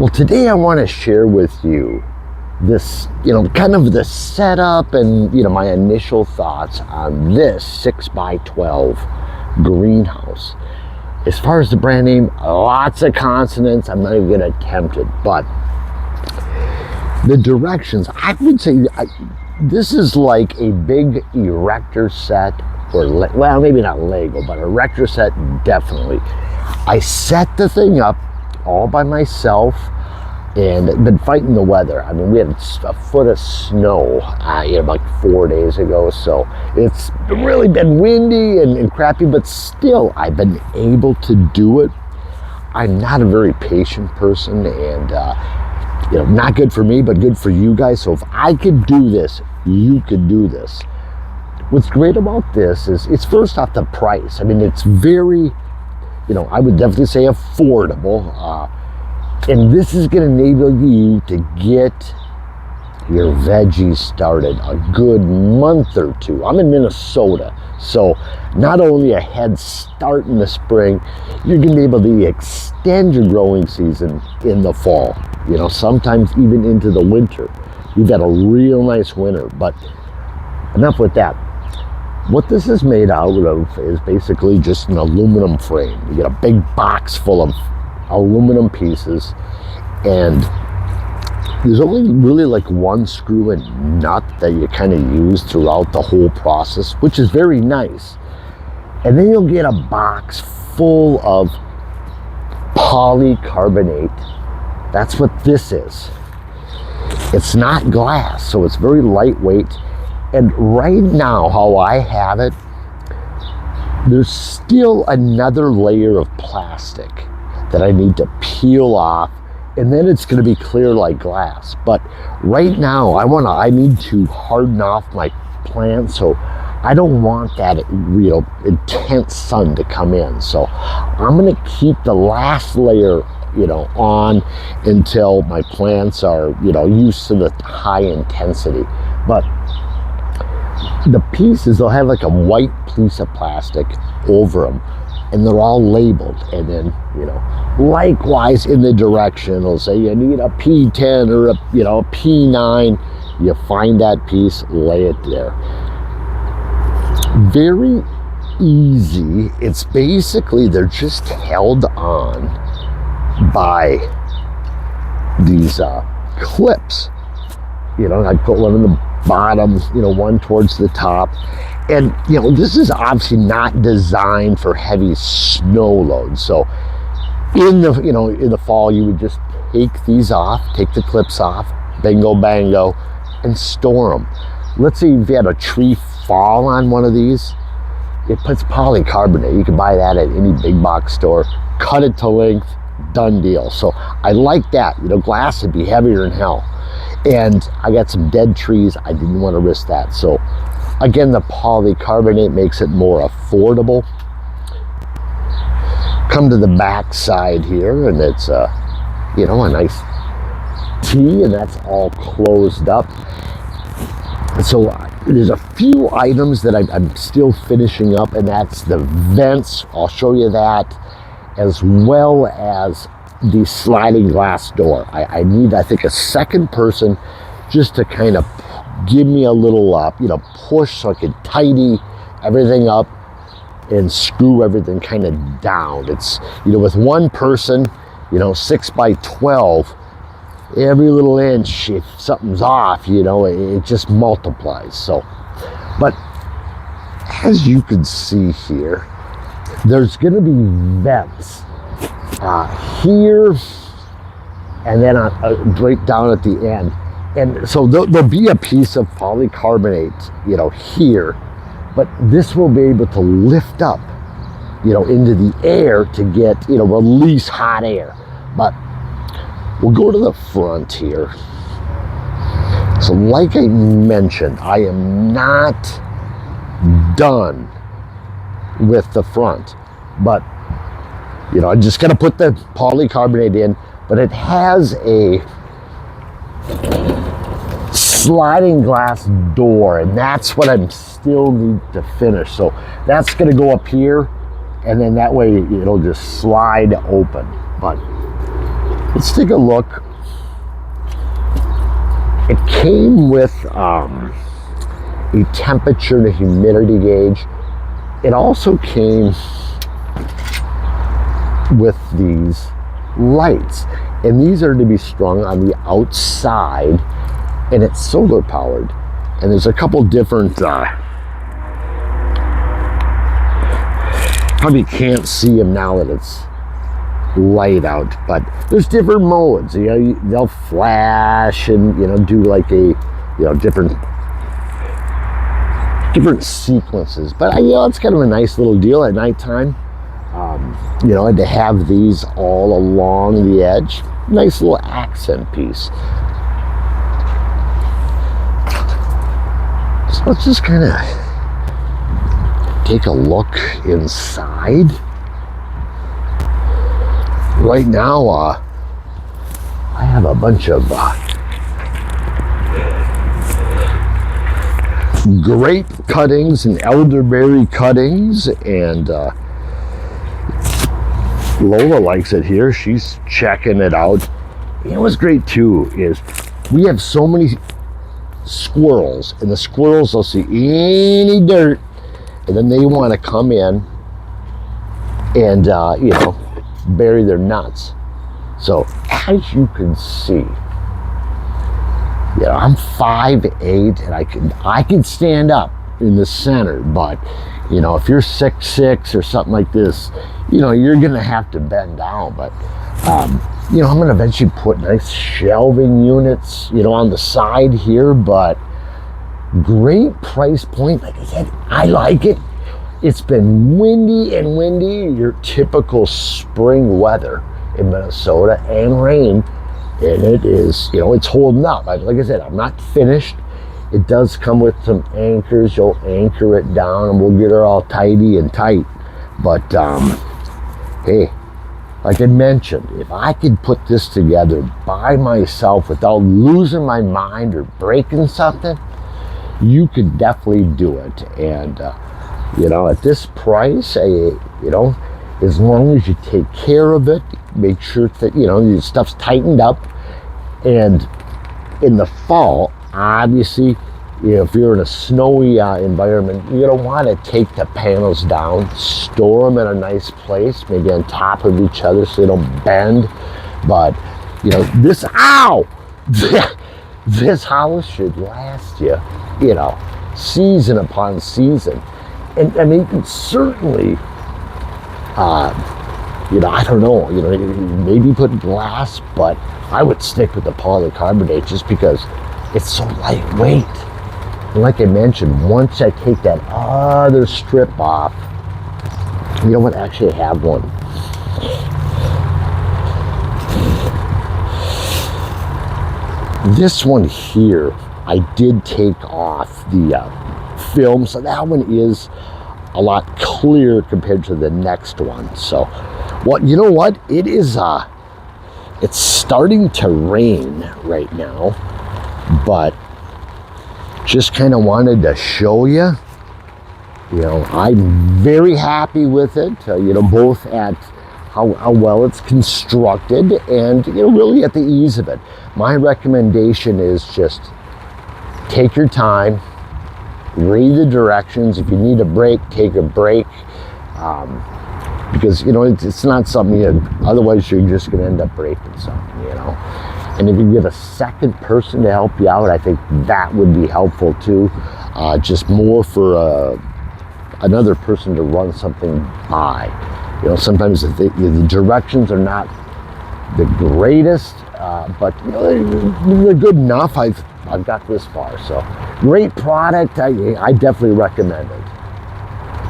Well, today I want to share with you this, kind of the setup and, my initial thoughts on this 6x12 greenhouse. As far as the brand name, lots of consonants. I'm not even going to attempt it, but the directions, I would say this is like a big erector set, or well, maybe not Lego, but erector set, definitely. I set the thing up all by myself and been fighting the weather. I mean, we had a foot of snow like 4 days ago, so it's really been windy and crappy, but still I've been able to do it. I'm not a very patient person, and not good for me, but good for you guys. So if I could do this, you could do this. What's great about this is it's first off the price. I mean, it's very, I would definitely say affordable. And this is going to enable you to get your veggies started a good month or two. I'm in Minnesota, so not only a head start in the spring, you're going to be able to extend your growing season in the fall, sometimes even into the winter. You've got a real nice winter, but enough with that. What this is made out of is basically just an aluminum frame. You get a big box full of aluminum pieces, and there's only really like one screw and nut that you kind of use throughout the whole process, which is very nice. And then you'll get a box full of polycarbonate. That's what this is. It's not glass, so it's very lightweight. And right now, how I have it, there's still another layer of plastic that I need to peel off, and then it's going to be clear like glass. But right now, I need to harden off my plant, so I don't want that real intense sun to come in. So I'm going to keep the last layer, on until my plants are, used to the high intensity. But the pieces, they'll have like a white piece of plastic over them, and they're all labeled. And then, likewise in the direction, it'll say you need a P10 or a P9. You find that piece, lay it there. Very easy. It's basically, they're just held on by these clips. I put one in the bottom, one towards the top. And, this is obviously not designed for heavy snow loads. So in the fall, you would just take these off, take the clips off, bingo bango, and store them. Let's say you've had a tree fall on one of these. It puts polycarbonate. You can buy that at any big box store. Cut it to length, done deal. So I like that. Glass would be heavier than hell. And I got some dead trees. I didn't want to risk that. So again, the polycarbonate makes it more affordable. Come to the back side here, and it's a nice T, and that's all closed up. So there's a few items that I'm still finishing up, and that's the vents. I'll show you that, as well as the sliding glass door. I need, I think, a second person just to kind of give me a little, push so I can tidy everything up and screw everything kind of down. It's, with one person, 6x12, every little inch, if something's off, it just multiplies. So, but as you can see here, there's going to be vents here, and then right down at the end. And so there'll be a piece of polycarbonate, here, but this will be able to lift up, into the air to get, release hot air. But we'll go to the front here. So like I mentioned, I am not done with the front, but I'm just gonna put the polycarbonate in, but it has a sliding glass door, and that's what I'm still need to finish. So that's gonna go up here, and then that way it'll just slide open. But Let's take a look. It came with a temperature and a humidity gauge. It also came with these lights, and these are to be strung on the outside, and it's solar powered. And there's a couple different, probably can't see them now that it's light out, but there's different modes. You know, they'll flash and, you know, do like a, you know, different sequences. But you know, it's kind of a nice little deal at nighttime. You know, and to have these all along the edge, nice little accent piece. So let's just kind of take a look inside. Right now, I have a bunch of grape cuttings and elderberry cuttings, and Lola likes it here. She's checking it out. You know what's great too is we have so many squirrels, and the squirrels will see any dirt, and then they want to come in and you know, bury their nuts. So as you can see, you know, I'm 5'8", and I can stand up in the center, but you know, if you're 6'6" or something like this, you know, you're gonna have to bend down. But you know, I'm gonna eventually put nice shelving units, you know, on the side here. But great price point. Like I said, I like it. It's been windy, your typical spring weather in Minnesota, and rain, and it is, you know, it's holding up. Like I said, I'm not finished. It does come with some anchors. You'll anchor it down, and we'll get her all tidy and tight. But hey, like I mentioned, if I could put this together by myself without losing my mind or breaking something, you could definitely do it. And you know, at this price, you know, as long as you take care of it, make sure that, you know, your stuff's tightened up. And in the fall, obviously, you know, if you're in a snowy environment, you're gonna want to take the panels down, store them in a nice place, maybe on top of each other so they don't bend. But you know, this this house should last you, you know, season upon season. And I mean, certainly, you know, I don't know, you know, maybe put glass, but I would stick with the polycarbonate just because it's so lightweight. And like I mentioned, once I take that other strip off, you know what, actually I have one. This one here, I did take off the film, so that one is a lot clearer compared to the next one. So, well, you know what? It is, it's starting to rain right now, but just kind of wanted to show you, you know, I'm very happy with it, you know, both at how well it's constructed and, you know, really at the ease of it. My recommendation is just take your time, read the directions. If you need a break, take a break, because, you know, it's not something otherwise you're just going to end up breaking something, you know. And if you get a second person to help you out, I think that would be helpful too. Just more for another person to run something by. You know, sometimes the directions are not the greatest, but you know, they're good enough. I've got this far, so great product. I definitely recommend it.